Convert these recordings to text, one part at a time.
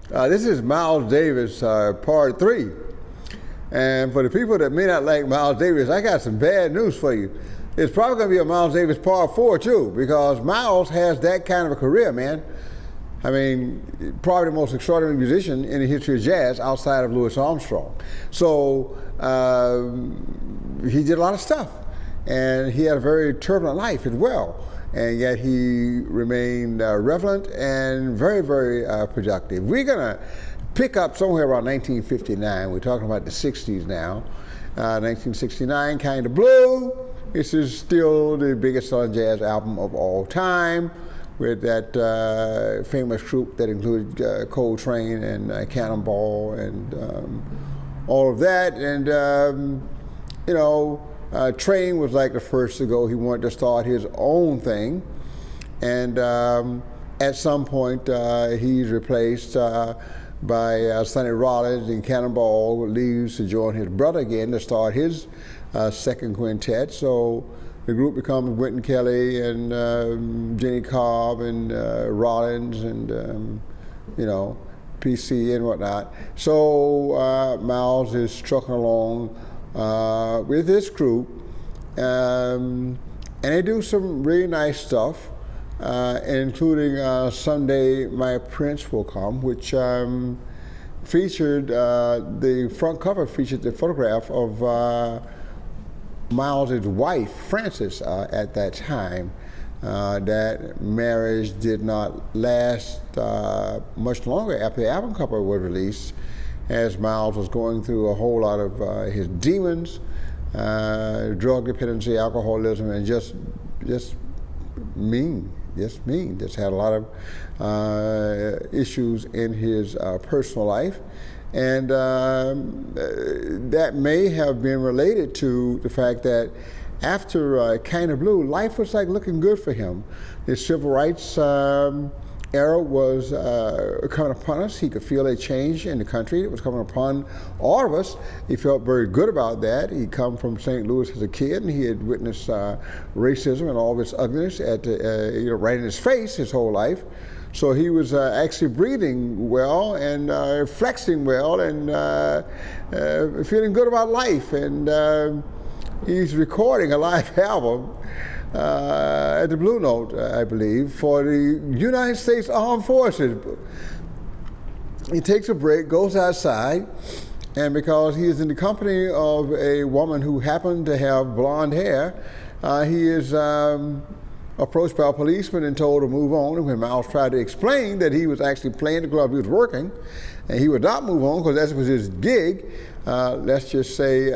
This is Miles Davis, part 3. And for the people that may not like Miles Davis, I got some bad news for you. It's probably going to be a Miles Davis part 4 too, because Miles has that kind of a career, man. I mean, probably the most extraordinary musician in the history of jazz outside of Louis Armstrong. So he did a lot of stuff, and he had a very turbulent life as well. And yet he remained relevant and very, very productive. We're going to pick up somewhere around 1959. We're talking about the 60s now. 1969, Kind of Blue. This is still the biggest selling jazz album of all time, with that famous group that included Coltrane and Cannonball and all of that. And, you know, Train was like the first to go. He wanted to start his own thing. And at some point, he's replaced by Sonny Rollins, and Cannonball leaves to join his brother again to start his second quintet. So the group becomes Wynton Kelly and Jenny Cobb and Rollins and, you know, PC and whatnot. So Miles is trucking along with this group, and they do some really nice stuff, including Someday My Prince Will Come, which featured, the front cover featured the photograph of Miles' wife, Frances, at that time. That marriage did not last much longer after the album cover was released, as Miles was going through a whole lot of his demons, drug dependency, alcoholism, and just mean. Just had a lot of issues in his personal life. And that may have been related to the fact that after Kind of Blue, life was like looking good for him. The civil rights era was coming upon us. He could feel a change in the country. It was coming upon all of us. He felt very good about that. He'd come from St. Louis as a kid, and he had witnessed racism and all of its ugliness at right in his face his whole life. So he was actually breathing well and flexing well and feeling good about life. And he's recording a live album at the Blue Note, I believe, for the United States Armed Forces. He takes a break, goes outside, and because he is in the company of a woman who happened to have blonde hair, he is approached by a policeman and told to move on. And when Miles tried to explain that he was actually playing the club he was working, and he would not move on because that was his gig, let's just say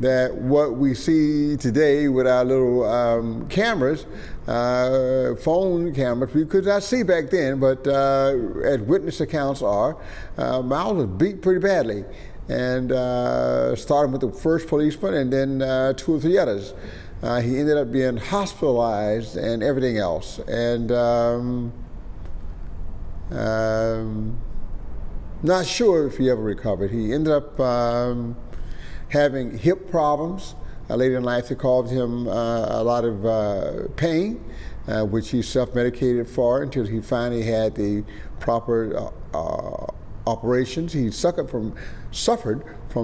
that what we see today with our little cameras, phone cameras, we could not see back then, but as witness accounts are, Miles was beat pretty badly, and starting with the first policeman and then 2 or 3 others. He ended up being hospitalized and everything else. And not sure if he ever recovered. He ended up having hip problems. Later in life, they caused him a lot of pain, which he self-medicated for until he finally had the proper operations. He suffered from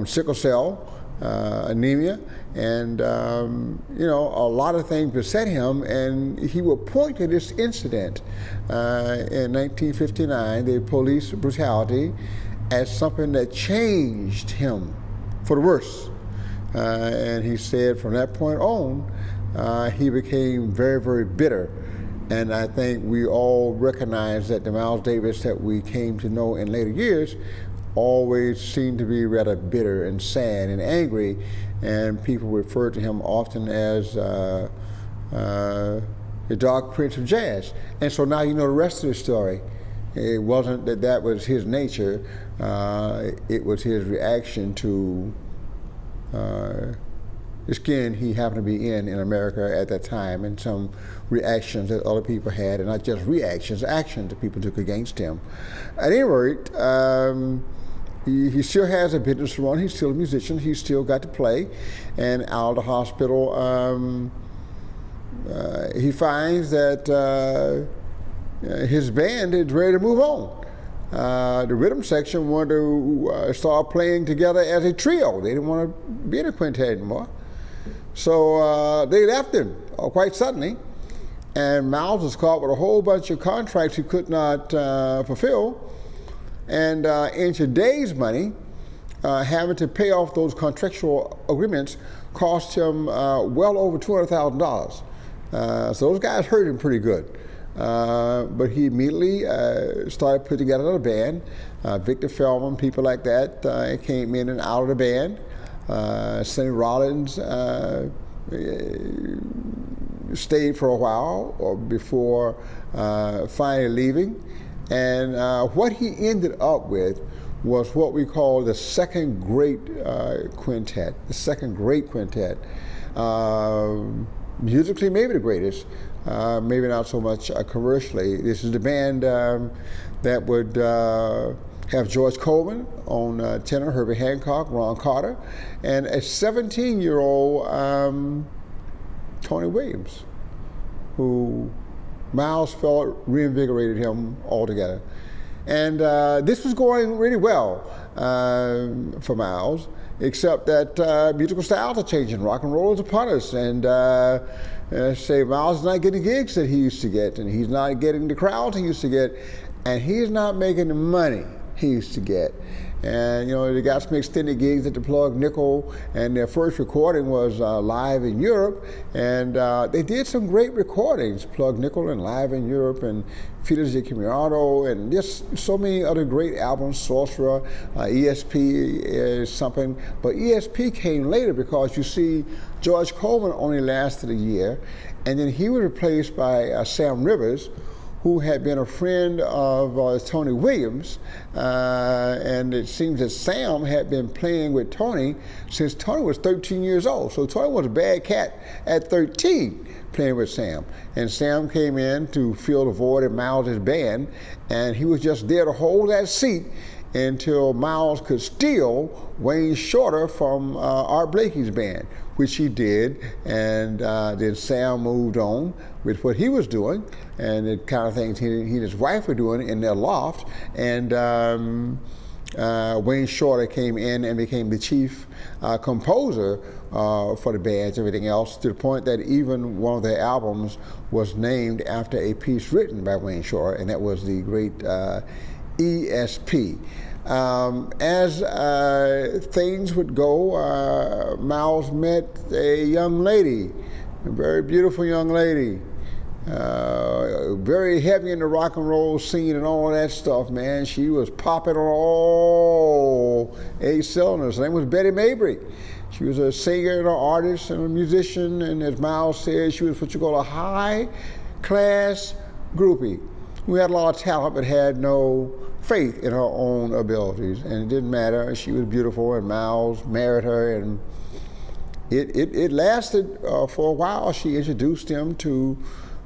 sickle cell anemia, and you know, a lot of things beset him, and he will point to this incident in 1959, the police brutality, as something that changed him for the worse. And he said from that point on, he became very, very bitter. And I think we all recognize that the Miles Davis that we came to know in later years always seemed to be rather bitter and sad and angry, and people referred to him often as the Dark Prince of Jazz. And so now you know the rest of the story. It wasn't that that was his nature, it was his reaction to the skin he happened to be in America at that time, and some reactions that other people had, and not just reactions, actions that people took against him. At any rate, he still has a business to run. He's still a musician. He's still got to play. And out of the hospital, he finds that his band is ready to move on. the rhythm section wanted to start playing together as a trio. They didn't want to be in a quintet anymore. So they left him quite suddenly. And Miles was caught with a whole bunch of contracts he could not fulfill. And in today's money, having to pay off those contractual agreements cost him well over $200,000. So those guys hurt him pretty good. But he immediately started putting together another band. Victor Feldman, people like that came in and out of the band. Sonny Rollins stayed for a while before finally leaving. And what he ended up with was what we call the second great quintet. The second great quintet. Musically, maybe the greatest. Maybe not so much commercially. This is the band that would have George Coleman on tenor, Herbie Hancock, Ron Carter, and a 17-year-old Tony Williams, who Miles felt reinvigorated him altogether. And this was going really well for Miles, except that musical styles are changing. Rock and roll is upon us, and say Miles is not getting gigs that he used to get, and he's not getting the crowds he used to get, and he's not making the money he used to get. And you know, they got some extended gigs at the Plug Nickel, and their first recording was live in Europe, and they did some great recordings, Plug Nickel and Live in Europe, and Felix de Camarado, and just so many other great albums, Sorcerer, ESP is something, but ESP came later because you see, George Coleman only lasted a year, and then he was replaced by Sam Rivers, who had been a friend of Tony Williams, and it seems that Sam had been playing with Tony since Tony was 13 years old. So Tony was a bad cat at 13 playing with Sam. And Sam came in to fill the void in Miles' band, and he was just there to hold that seat until Miles could steal Wayne Shorter from Art Blakey's band, which he did, and then Sam moved on with what he was doing and the kind of things he and his wife were doing in their loft, and Wayne Shorter came in and became the chief composer for the bands, everything else, to the point that even one of their albums was named after a piece written by Wayne Shorter, and that was the great ESP. As things would go, Miles met a young lady, a very beautiful young lady, very heavy in the rock and roll scene and all that stuff, man. She was popping on all 8 cylinders. Her name was Betty Mabry. She was a singer and an artist and a musician, and as Miles said, she was what you call a high-class groupie who had a lot of talent but had no faith in her own abilities, and it didn't matter. She was beautiful, and Miles married her, and it lasted for a while. She introduced him to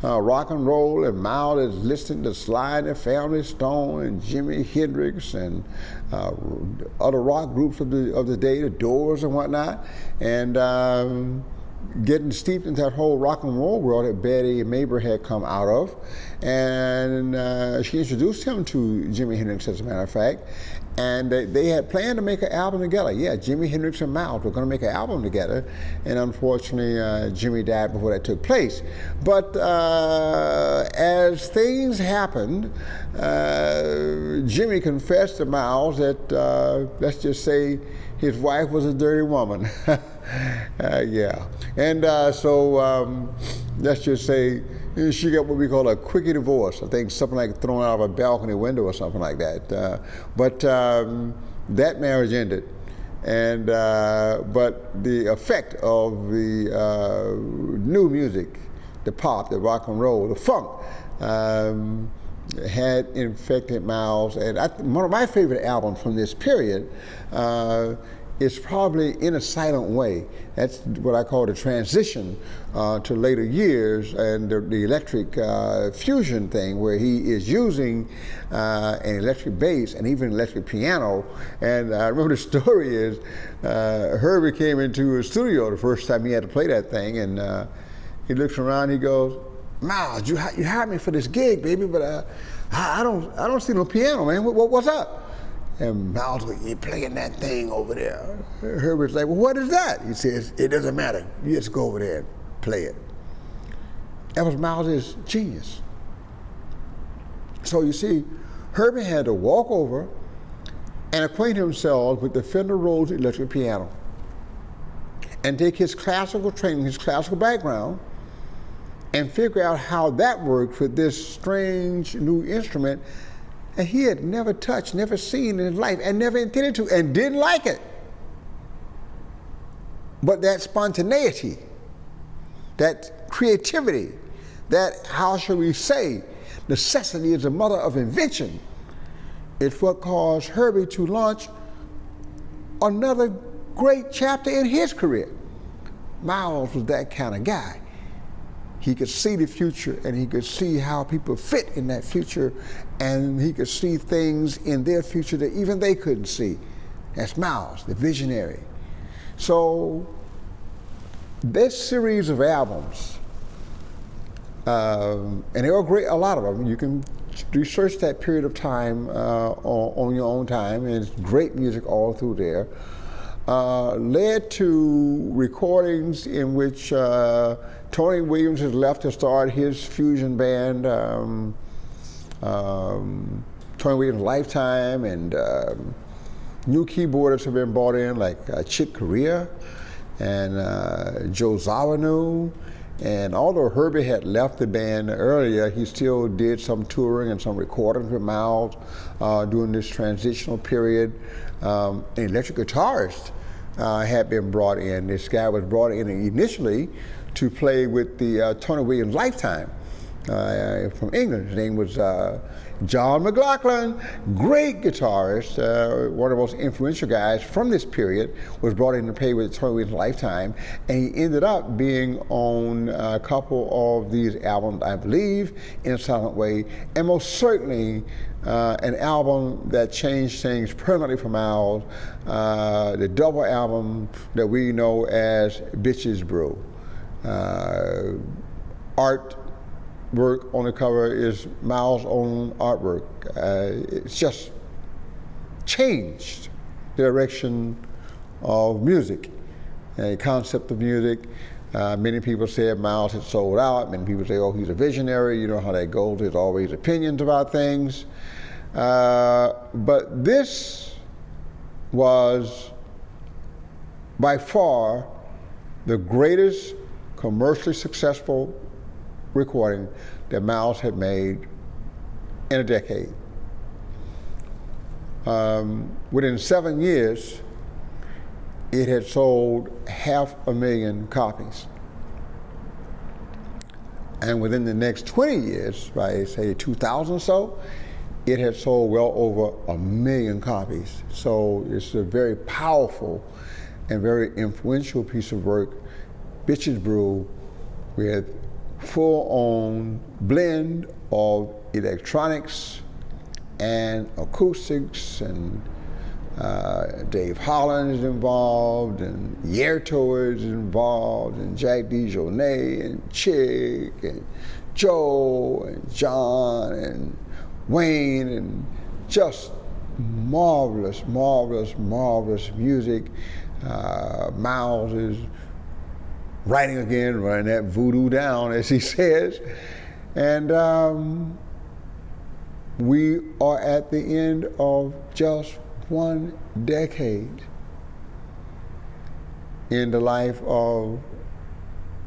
rock and roll, and Miles is listening to Sly and the Family Stone and Jimi Hendrix and other rock groups of the day, the Doors and whatnot, and getting steeped into that whole rock and roll world that Betty Mabry had come out of. And she introduced him to Jimi Hendrix, as a matter of fact, and they had planned to make an album together. Yeah, Jimi Hendrix and Miles were going to make an album together, and unfortunately Jimi died before that took place. But as things happened, Jimi confessed to Miles that, let's just say, his wife was a dirty woman. Yeah, and so let's just say she got what we call a quickie divorce. I think something like thrown out of a balcony window or something like that. But that marriage ended, and but the effect of the new music, the pop, the rock and roll, the funk, had infected Miles. And one of my favorite albums from this period is probably In a Silent Way. That's what I call the transition to later years, and the electric fusion thing, where he is using an electric bass and even electric piano. And I remember the story is Herbie came into his studio the first time he had to play that thing, and he looks around, he goes, Miles, you hired me for this gig, baby, but I don't see no piano, man. What's up? And Miles was, you playing that thing over there. Herbert's like, well, what is that? He says, it doesn't matter. You just go over there and play it. That was Miles' genius. So you see, Herbie had to walk over and acquaint himself with the Fender Rhodes electric piano and take his classical training, his classical background, and figure out how that worked with this strange new instrument that he had never touched, never seen in his life, and never intended to, and didn't like it. But that spontaneity, that creativity, that, how shall we say, necessity is the mother of invention, is what caused Herbie to launch another great chapter in his career. Miles was that kind of guy. He could see the future, and he could see how people fit in that future, and he could see things in their future that even they couldn't see. That's Miles, the visionary. So this series of albums, and they were great, a lot of them. You can research that period of time on your own time, and it's great music all through there. Led to recordings in which Tony Williams has left to start his fusion band, Tony Williams Lifetime, and new keyboardists have been brought in like Chick Corea and Joe Zawinu. And although Herbie had left the band earlier, he still did some touring and some recordings with Miles during this transitional period. An electric guitarist had been brought in. This guy was brought in initially to play with the Tony Williams Lifetime from England. His name was John McLaughlin, great guitarist, one of the most influential guys from this period, was brought in to play with Tony Williams Lifetime, and he ended up being on a couple of these albums, I believe, In a Silent Way, and most certainly an album that changed things permanently for Miles, the double album that we know as Bitches Brew. Artwork on the cover is Miles' own artwork. It's just changed the direction of music and the concept of music. Many people said Miles had sold out. Many people say, oh, he's a visionary. You know how that goes. There's always opinions about things. But this was by far the greatest commercially successful recording that Miles had made in a decade. Within 7 years, it had sold 500,000 copies. And within the next 20 years, by say 2000 or so, it had sold well over 1 million copies. So it's a very powerful and very influential piece of work, Bitches Brew, with full-on blend of electronics and acoustics, and Dave Holland is involved, and Yerto is involved, and Jack DeJohnette, and Chick, and Joe, and John, and Wayne, and just marvelous, marvelous, marvelous music. Miles is writing again, running that voodoo down, as he says. And we are at the end of just 1 decade in the life of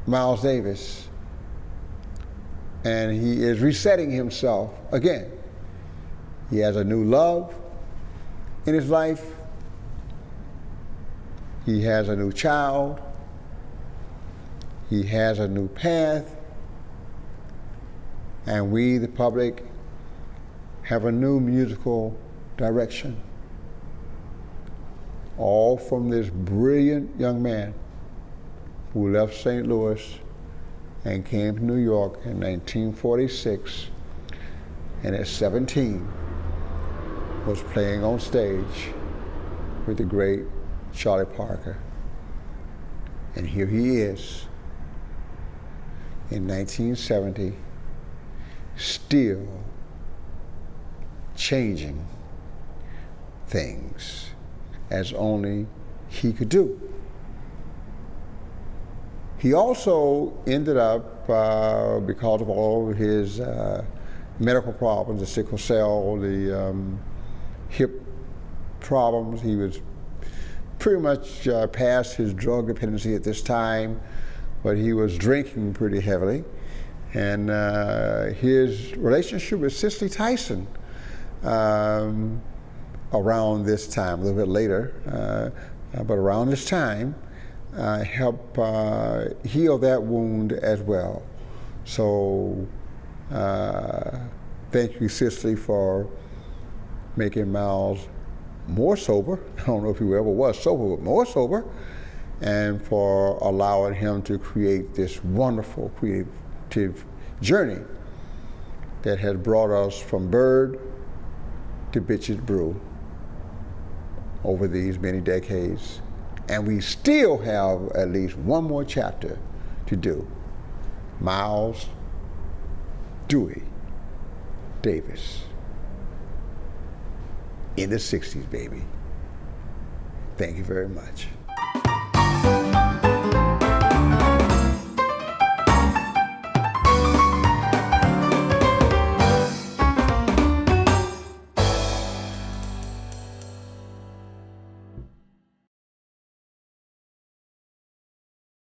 Miles Davis. And he is resetting himself again. He has a new love in his life. He has a new child. He has a new path. And we, the public, have a new musical direction. All from this brilliant young man who left St. Louis and came to New York in 1946, and at 17 was playing on stage with the great Charlie Parker. And here he is in 1970 still changing things as only he could do. He also ended up, because of all of his medical problems, the sickle cell, the hip problems, he was pretty much past his drug dependency at this time, but he was drinking pretty heavily. And his relationship with Cicely Tyson around this time, a little bit later, but around this time, help heal that wound as well. So thank you, Cicely, for making Miles more sober. I don't know if he ever was sober, but more sober, and for allowing him to create this wonderful creative journey that has brought us from bird to bitches brew over these many decades. And we still have at least one more chapter to do. Miles Dewey Davis in the 60s, baby. Thank you very much.